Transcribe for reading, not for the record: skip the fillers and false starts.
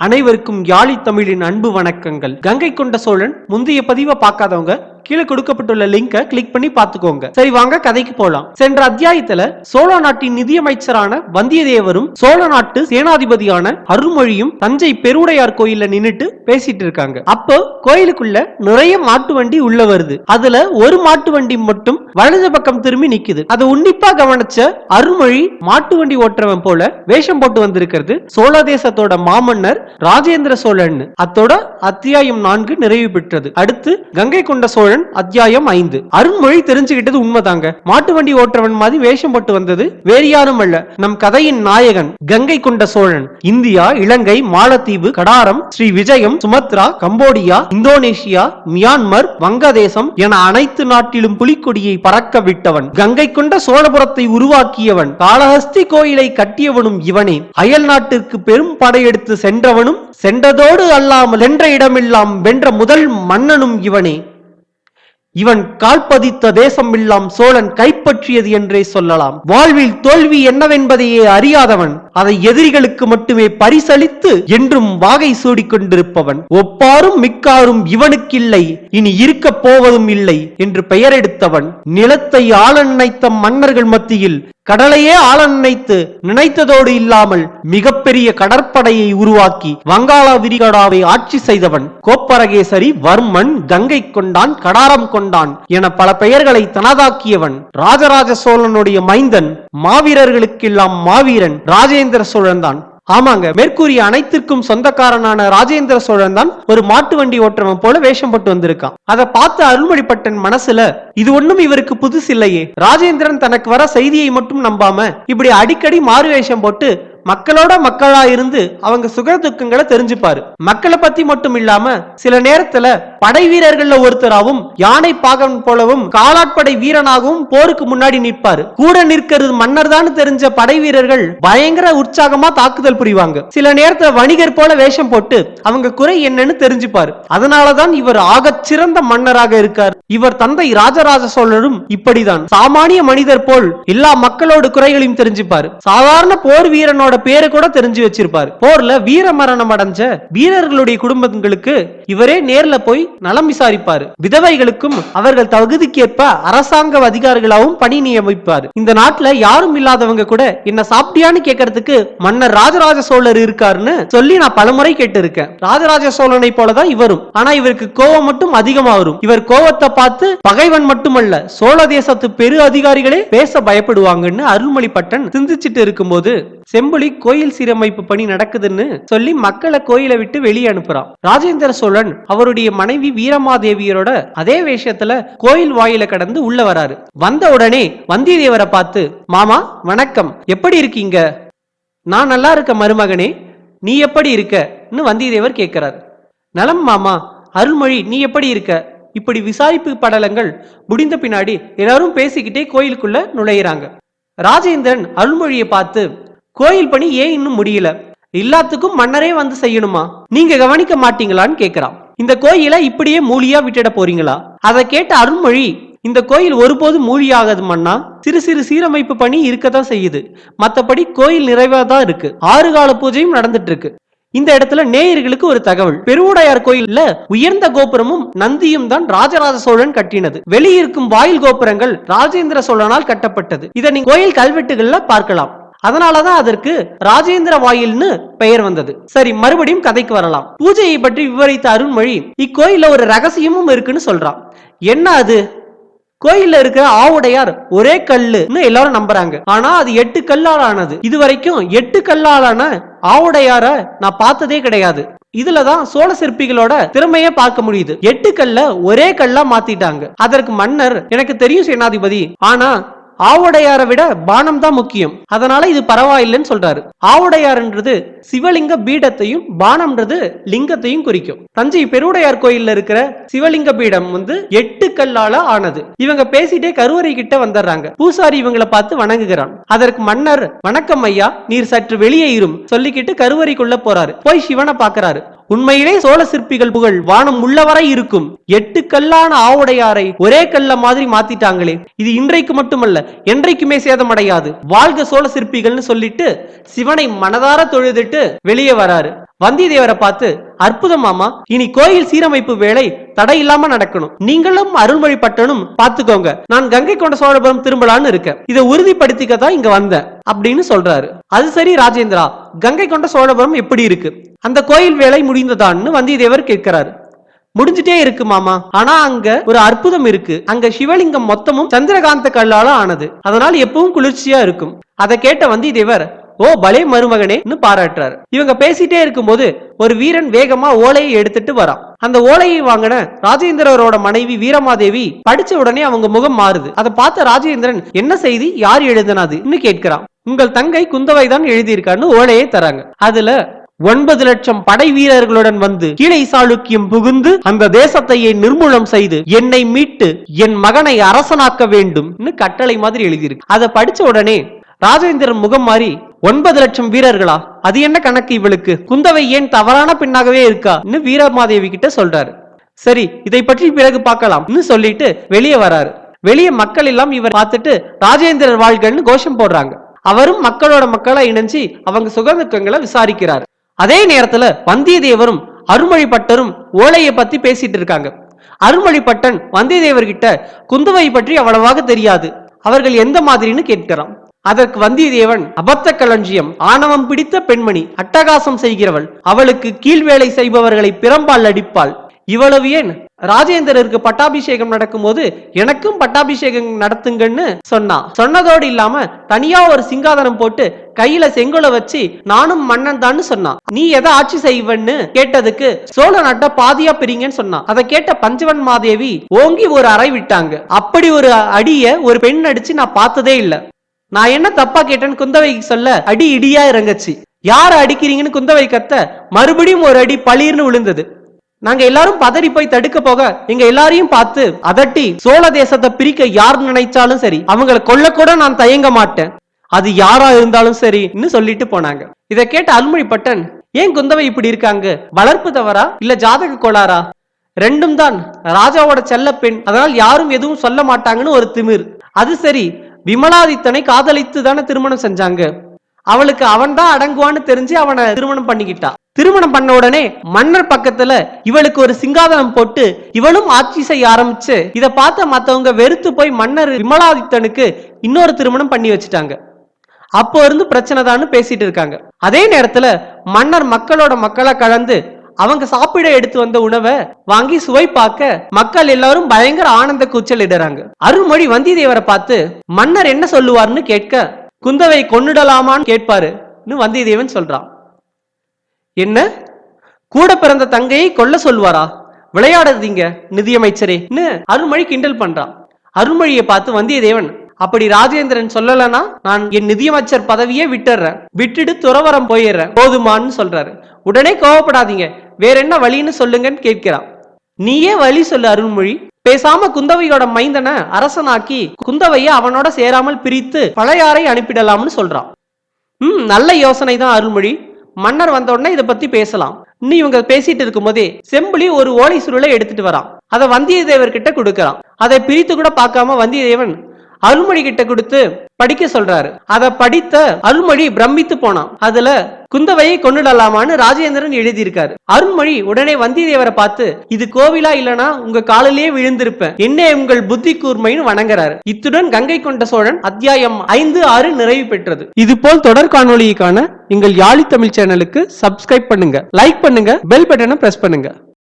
அனைவருக்கும் யாழி தமிழின் அன்பு வணக்கங்கள். கங்கை கொண்ட சோழன் முந்தைய பதிவை பார்க்காதவங்க கீழே கொடுக்கப்பட்டுள்ள லிங்கை கிளிக் பண்ணி பார்த்துக்கோங்க. சரி, வாங்க கதைக்கு போலாம். சென்ற அத்தியாயத்துல சோழ நாட்டின் நிதியமைச்சரான வந்தியத்தேவரும் சோழ நாட்டு சேனாதிபதியான அருள்மொழியும் தஞ்சை பெருவுடையார் கோயில்ல நின்னுட்டு பேசிட்டு இருக்காங்க. அப்போ கோயிலுக்குள்ள நிறைய மாட்டு வண்டி உள்ள வருது. அதுல ஒரு மாட்டு வண்டி மட்டும் வலது பக்கம் திரும்பி நிக்குது. அதை உன்னிப்பா கவனிச்ச அருள்மொழி மாட்டு வண்டி ஓட்டுறவன் போல வேஷம் போட்டு வந்திருக்கிறது சோழ தேசத்தோட மாமன்னர் ராஜேந்திர சோழன். அத்தோட அத்தியாயம் 4 நிறைவு பெற்றது. அடுத்து கங்கை கொண்ட சோழன் அத்தியாயம் 5. அருண்மொழி தெரிஞ்சுக்கிட்டது உண்மைதாங்க. மாட்டு வண்டி ஓட்டுறவன் மாதிரி வேஷம் போட்டு வந்தது வேறு யாரும் அல்ல, நம் கதையின் நாயகன் கங்கை கொண்ட சோழன். இந்தியா, இலங்கை, மாலத்தீவு, கடாரம், ஸ்ரீ விஜயம், சுமத்ரா, கம்போடியா, இந்தோனேஷியா, மியான்மர், வங்கதேசம் என அனைத்து நாட்டிலும் புலிக்கொடியை பறக்க விட்டவன். கங்கை கொண்ட சோழபுரத்தை உருவாக்கியவன். காளஹஸ்தி கோயிலை கட்டியவனும் இவனே. அயல் நாட்டிற்கு பெரும் படையெடுத்து சென்றவனும் சென்றதோடு அல்லாமல் வென்ற இடமெல்லாம் வென்ற முதல் மன்னனும் இவனே. இவன் கால்பதித்த தேசம் எல்லாம் சோழன் கைப்பற்றியது என்றே சொல்லலாம். வாழ்வில் தோல்வி என்னவென்பதையே அறியாதவன், அதை எதிரிகளுக்கு மட்டுமே பரிசளித்து என்றும் வாகை சூடிக் கொண்டிருப்பவன். ஒப்பாரும் மிக்காரும் இவனுக்கில்லை, இனி இருக்க போவதும் இல்லை என்று பெயர் எடுத்தவன். நிலத்தை ஆள நினைத்த மன்னர்கள் மத்தியில் கடலையே ஆள நினைத்ததோடு இல்லாமல் மிகப்பெரிய கடற்படையை உருவாக்கி வங்காள விரிகுடாவை ஆட்சி செய்தவன். கோப்பரகேசரி, வர்மன், கங்கை கொண்டான், கடாரம் கொண்டான் என பல பெயர்களை தனதாக்கியவன். ராஜராஜ சோழனுடைய மைந்தன், மாவீரர்களுக்கெல்லாம் மாவீரன் ராஜேந்திர சோழன் தான். ஆமாங்க, மேற்கூறிய அனைத்திற்கும் சொந்தக்காரனான ராஜேந்திர சோழன் தான் ஒரு மாட்டு வண்டி ஓட்டுறவன் போல வேஷம் போட்டு வந்திருக்கான். அதை பார்த்து அருள்மொழிப்பட்டன் மனசுல இது ஒண்ணும் இவருக்கு புதுசு இல்லையே, ராஜேந்திரன் தனக்கு வர செய்தியை மட்டும் நம்பாம இப்படி அடிக்கடி மாறு வேஷம் போட்டு மக்களோட மக்களா இருந்து அவங்க சுக துக்கங்களை தெரிஞ்சுப்பாரு. மக்களை பத்தி மட்டும் இல்லாம சில நேரத்துல படை வீரர்கள்ல ஒருத்தராகவும் யானை பாகன் போலவும் காலாட்படை வீரனாகவும் போருக்கு முன்னாடி நிற்பாரு. கூட நிற்கிறது மன்னர் தான் தெரிஞ்ச படை வீரர்கள் பயங்கர உற்சாகமா தாக்குதல் புரிவாங்க. சில நேரத்துல வணிகர் போல வேஷம் போட்டு அவங்க குறை என்னன்னு தெரிஞ்சுப்பாரு. அதனாலதான் இவர் ஆகச் சிறந்த மன்னராக இருக்கார். இவர் தந்தை ராஜராஜ சோழரும் இப்படிதான் சாமானிய மனிதர் போல் எல்லா மக்களோட குறைகளையும் தெரிஞ்சுப்பாரு. சாதாரண போர் வீரனோட பேரை கூட தெரிஞ்சு வச்சிருப்பாரு. போர்ல வீர மரணம் அடைஞ்ச வீரர்களுடைய குடும்பங்களுக்கு இவரே நேர்ல போய் நலம் விசாரிப்பாரு. விதவைகளுக்கும் அவர்கள் தகுதிக்கேற்ப அரசாங்க அதிகாரிகளாகவும் பணி நியமிப்பாரு. இந்த நாட்டுல யாரும் இல்லாதவங்க கூட என்ன சாப்பிட்டியான்னு கேட்கறதுக்கு மன்னர் ராஜராஜ சோழர் இருக்காருன்னு சொல்லி நான் பலமுறை கேட்டு இருக்கேன். ராஜராஜ சோழனை போலதான் இவரும். ஆனா இவருக்கு கோவம் மட்டும் அதிகமா வரும். இவர் கோவத்தை பார்த்து பகைவன் மட்டுமல்ல சோழ தேசத்து பெரு அதிகாரிகளே பேச பயப்படுவாங்கன்னு அருள்மொழிப்பட்டன் சிந்திச்சுட்டு இருக்கும்போது செம்புலி கோயில் சீரமைப்பு பணி நடக்குதுன்னு சொல்லி மக்களை கோயிலை விட்டு வெளியே அனுப்புறான். ராஜேந்திர சோழன் அவருடைய மனைவி வீரமாதேவியரோட அதே வேஷத்துல கோயில் வாயில கடந்து உள்ள வராரு. வந்த உடனே வந்தியத்தேவரை பார்த்து, மாமா வணக்கம், எப்படி இருக்கீங்க? நான் நல்லா இருக்க மருமகனே, நீ எப்படி இருக்கன்னு வந்தியத்தேவர் கேட்கிறார். நலம் மாமா. அருள்மொழி, நீ எப்படி இருக்க? இப்படி விசாரிப்பு படலங்கள் முடிந்த பின்னாடி எல்லாரும் பேசிக்கிட்டே கோயிலுக்குள்ள நுழையிறாங்க. ராஜேந்திரன் அருள்மொழியை பார்த்து, கோயில் பணி ஏன் இன்னும் முடியல? எல்லாத்துக்கும் மன்னரே வந்து செய்யணுமா? நீங்க கவனிக்க மாட்டீங்களான்னு கேக்குறான். இந்த கோயிலை இப்படியே மூலியா விட்டுட போறீங்களா? அதை கேட்ட அருள்மொழி, இந்த கோயில் ஒருபோது மூலியாகாது மன்னா, சிறு சிறு சீரமைப்பு பணி இருக்கதான் செய்யுது, மத்தபடி கோயில் நிறைவாதான் இருக்கு. 6 கால பூஜையும் நடந்துட்டு இருக்கு. இந்த இடத்துல நேயர்களுக்கு ஒரு தகவல். பெருவுடையார் கோயில்ல உயர்ந்த கோபுரமும் நந்தியும் தான் ராஜராஜ சோழன் கட்டினது. வெளியிருக்கும் வாயில் கோபுரங்கள் ராஜேந்திர சோழனால் கட்டப்பட்டது. இதை நீங்க கோயில் கல்வெட்டுகள்ல பார்க்கலாம். அதனாலதான் அதற்கு ராஜேந்திர வாயில்னு பெயர் வந்தது. சரி, மறுபடியும் கதைக்கு வரலாம். பூஜையை பற்றி விவரித்த அருண்மொழி இக்கோயில்ல ஒரு ரகசியமும் இருக்குன்னு சொல்றான். என்ன அது? கோயில்ல இருக்கிற ஆவுடையார் ஒரே கல்லுன்னு எல்லாரும் நம்புறாங்க. ஆனா அது 8 கல்லால் ஆனது. இதுவரைக்கும் 8 கல்லாலான ஆவுடையார நான் பார்த்ததே கிடையாது. இதுலதான் சோழ சிற்பிகளோட திறமைய பார்க்க முடியுது. 8 கல்ல ஒரே கல்லா மாத்திட்டாங்க. அதற்கு மன்னர், எனக்கு தெரியும் சேனாதிபதி, ஆனா ஆவுடையாரை விட பானம் தான் முக்கியம், அதனால இது பரவாயில்லைன்னு சொல்றாரு. ஆவுடையார்ன்றது சிவலிங்க பீடத்தையும் பானம்ன்றது லிங்கத்தையும் குறிக்கும். தஞ்சை பெருவுடையார் கோயில்ல இருக்கிற சிவலிங்க பீடம் 8 கல்லால ஆனது. இவங்க பேசிட்டே கருவறை கிட்ட வந்துடுறாங்க. பூசாரி இவங்களை பார்த்து வணங்குகிறான். அதற்கு மன்னர், வணக்கம் ஐயா, நீர் சற்று வெளியே இரும் சொல்லிக்கிட்டு கருவறைக்குள்ள போறாரு. போய் சிவனை பாக்குறாரு. உண்மையிலே சோழ சிற்பிகள் புகழ் வானம் உள்ளவரை இருக்கும். 8 கல்லான ஆவுடையாரை ஒரே கல்ல மாதிரி மாத்திட்டாங்களே, இது இன்றைக்கு மட்டுமல்ல என்றைக்குமே சேதமடையாது. வாழ்க சோழ சிற்பிகள்னு சொல்லிட்டு சிவனை மனதார தொழுதுட்டு வெளியே வராரு. வந்தியத்தேவரை பார்த்து, அற்புதம் மாமா, இனி கோயில் சீரமைப்பு வேலை தடையில்லாம நடக்கணும். நீங்களும் அருள்மொழிப்பட்டனும் பாத்துக்கோங்க. நான் கங்கை கொண்ட சோழபுரம் திரும்பலான்னு இருக்கேன். இதை உறுதிப்படுத்திக்கதான் இங்க வந்தேன் அப்படின்னு சொல்றாரு. அது சரி ராஜேந்திரா, கங்கை கொண்ட சோழபுரம் எப்படி இருக்கு? அந்த கோயில் வேலை முடிந்ததான்னு வந்தியத்தேவர் கேட்கிறாரு. முடிஞ்சிட்டே இருக்கு மாமா, ஆனா அங்க ஒரு அற்புதம் இருக்கு. அங்க சிவலிங்கம் மொத்தமும் சந்திரகாந்த கல்லால ஆனது, அதனால எப்பவும் குளிர்ச்சியா இருக்கும். அதை கேட்ட வந்தியத்தேவர், ஓ பலே மருமகனே பாராட்டுறாரு. இவங்க பேசிட்டே இருக்கும்போது ஒரு வீரன் வேகமா ஓலையை எடுத்துட்டு வரான். அந்த ஓலையை வாங்கின ராஜேந்திரரோட மனைவி வீரமாதேவி படிச்ச உடனே அவங்க முகம் மாறுது. அதை பார்த்த ராஜேந்திரன், என்ன செய்தி, யார் எழுதினதுன்னு கேட்கிறான். உங்கள் தங்கை குந்தவை தான் எழுதியிருக்கான்னு ஓலையை தராங்க. அதுல 9 லட்சம் படை வீரர்களுடன் வந்து கீழை சாளுக்கியம் புகுந்து அந்த தேசத்தையே நிர்மூலம் செய்து என்னை மீட்டு என் மகனை அரசனாக்க வேண்டும் கட்டளை மாதிரி எழுதியிருக்கு. அதை படிச்ச உடனே ராஜேந்திரன் முகம் மாறி, 9 லட்சம் வீரர்களா, அது என்ன கணக்கு இவளுக்கு? குந்தவை ஏன் தவறான பெண்ணாகவே இருக்கா வீரமாதேவி கிட்ட சொல்றாரு. சரி, இதை பற்றி பிறகு பார்க்கலாம் சொல்லிட்டு வெளியே வராரு. வெளியே மக்கள் எல்லாம் இவர் பார்த்துட்டு ராஜேந்திரர் வாழ்கன்னு கோஷம் போடுறாங்க. அவரும் மக்களோட மக்களா இணைஞ்சு அவங்க சுகதுக்கங்களை விசாரிக்கிறார். அதே நேரத்துல வந்தியத்தேவரும் அருள்மொழிப்பட்டரும் ஓலையை பத்தி பேசிட்டு இருக்காங்க. அருள்மொழிப்பட்டன் வந்தியத்தேவர்கிட்ட குந்தவை பற்றி அவ்வளவாக தெரியாது, அவர்கள் எந்த மாதிரின்னு கேட்கிறான். அதற்கு வந்தியத்தேவன், அபத்த களஞ்சியம், ஆணவம் பிடித்த பெண்மணி, அட்டகாசம் செய்கிறவள், அவளுக்கு கீழ்வேலை செய்பவர்களை பிறம்பால் அடிப்பாள். இவ்வளவு ஏன், ராஜேந்திரருக்கு பட்டாபிஷேகம் நடக்கும் போது எனக்கும் பட்டாபிஷேகம் நடத்துங்கன்னு சொன்னான். சொன்னதோடு இல்லாம தனியா ஒரு சிங்காதனம் போட்டு கையில செங்கோல வச்சு நானும் மன்னன் தான் சொன்னான். நீ எதை ஆட்சி செய்வன்னு கேட்டதுக்கு சோழ நாட்டை பாதியா பிரிங்கன்னு சொன்னான். அதை கேட்ட பஞ்சவன் மாதேவி ஓங்கி ஒரு அறை விட்டாங்க. அப்படி ஒரு அடிய ஒரு பெண் அடிச்சு நான் பார்த்ததே இல்ல. நான் என்ன தப்பா கேட்டேன்னு குந்தவை சொல்ல அடி இடியா இறங்கச்சு. யார அடிக்கிறீங்கன்னு குந்தவை கத்த மறுபடியும் ஒரு அடி பளீர்னு விழுந்தது. நாங்க எல்லாரும் பதறி போய் தடுக்க போக எங்க எல்லாரையும் பார்த்து அதட்டி சோழ தேசத்தை பிரிக்க யார் நினைச்சாலும் சரி அவங்களை கொல்ல கூட நான் தயங்க மாட்டேன், அது யாரா இருந்தாலும் சரின்னு சொல்லிட்டு போனாங்க. இதை கேட்ட அருள்மொழிப்பட்டன், ஏன் குந்தவை இப்படி இருக்காங்க, வளர்ப்பு தவறா இல்ல ஜாதக கோளாரா? ரெண்டும் தான். ராஜாவோட செல்ல பெண், அதனால் யாரும் எதுவும் சொல்ல மாட்டாங்கன்னு ஒரு திமிர். அது சரி, விமலாதித்தனை காதலித்து தானே திருமணம் செஞ்சாங்க, அவளுக்கு அவன் தான் அடங்குவான்னு தெரிஞ்சு அவனை திருமணம் பண்ணிக்கிட்டா. திருமணம் பண்ண உடனே மன்னர் பக்கத்துல இவளுக்கு ஒரு சிங்காதனம் போட்டு இவளும் ஆட்சி செய்ய ஆரம்பிச்சு இதை பார்த்த மத்தவங்க வெறுத்து போய் மன்னர் விமலாதித்தனுக்கு இன்னொரு திருமணம் பண்ணி வச்சுட்டாங்க. அப்போ இருந்து பிரச்சனை தான் பேசிட்டு இருக்காங்க. அதே நேரத்துல மன்னர் மக்களோட மக்களா கலந்து அவங்க சாப்பிட எடுத்து வந்த உணவை வாங்கி சுவை பார்க்க மக்கள் எல்லாரும் பயங்கர ஆனந்த கூச்சல் இடுறாங்க. அருள்மொழி வந்தியத்தேவரை பார்த்து, மன்னர் என்ன சொல்லுவார்னு கேட்க, குந்தவை கொன்னுடலாமான்னு கேட்பாரு வந்தியத்தேவன் சொல்றான். என்ன, கூட பிறந்த தங்கையை கொல்ல சொல்வாரா? விளையாடாதீங்க நிதியமைச்சரே அருள்மொழி கிண்டல் பண்றான். அருள்மொழியை பார்த்து வந்தியத்தேவன், அப்படி ராஜேந்திரன் சொல்லலனா நான் என் நிதியமைச்சர் பதவியே விட்டுறேன், விட்டுட்டு துறவரம் போயிடுறேன் போதுமான்னு சொல்றாரு. உடனே கோவப்படாதீங்க, வேற என்ன வழின்னு சொல்லுங்கன்னு கேட்கிறான். நீயே வழி சொல்லு அருள்மொழி, பேசாம குந்தவையோட மைந்தனை அரசனாக்கி குந்தவைய அவனோட சேராமல் பிரித்து பழையாறை அனுப்பிடலாம்னு சொல்றான். நல்ல யோசனை தான் அருள்மொழி, மன்னர் வந்த உடனே இதை பத்தி பேசலாம். இன்னும் இவங்க பேசிட்டு இருக்கும் போதே செம்புலி ஒரு ஓலை சுருளை எடுத்துட்டு வரான். அதை வந்தியத்தேவர் கிட்ட கொடுக்கறான். அதை பிரித்து கூட பார்க்காம வந்தியத்தேவன் அருள்மொழி கிட்ட கொடுத்து படிக்க சொல்றாரு. அதை படித்த அருள்மொழி பிரமித்து போனான். அதுல குந்தவையை கொன்னுடலாமான்னு ராஜேந்திரன் எழுதியிருக்காரு. அருள்மொழி உடனே வந்தியத்தேவரை பார்த்து, இது கோவிலா இல்லனா உங்க காலிலேயே விழுந்திருப்பேன், என்ன உங்கள் புத்தி கூர்மைன்னு வணங்குறாரு. இத்துடன் கங்கை கொண்ட சோழன் அத்தியாயம் 5, 6 நிறைவு பெற்றது. இது போல் தொடர் காணொளியை காண எங்கள் யாழி தமிழ் சேனலுக்கு சப்ஸ்கிரைப் பண்ணுங்க, லைக் பண்ணுங்க, பெல் பட்டனை பிரஸ் பண்ணுங்க.